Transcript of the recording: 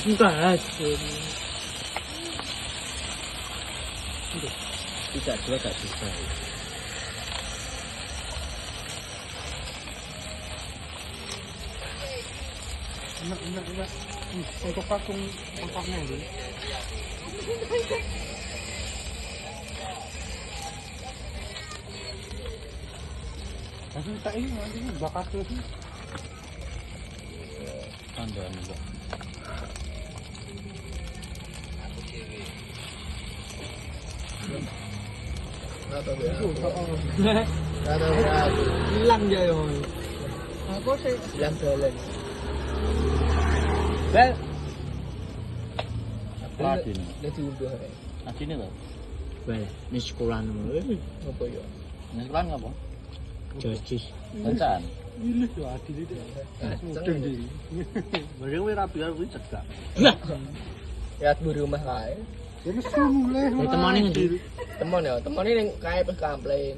hasil. Tidak dua tak bisa. Enggak. Untuk patung kotaknya itu. Tapi tak ini nanti bakal terus. Tanda juga. Hilang dia yo. Aku sih Bilang jalan. Bel. Ladin. Dia diunduh. Adine lho. Bel, ini sekolah dulu. Apa ya? Nek kan ngapa? Jadi, Bacaan. ini tuh adil itu. Mudeng jadi. Mereka wis rapi kuwi cegak. Ya di rumah kae. Ya mesti mulai. Temen ini kae pas komplain.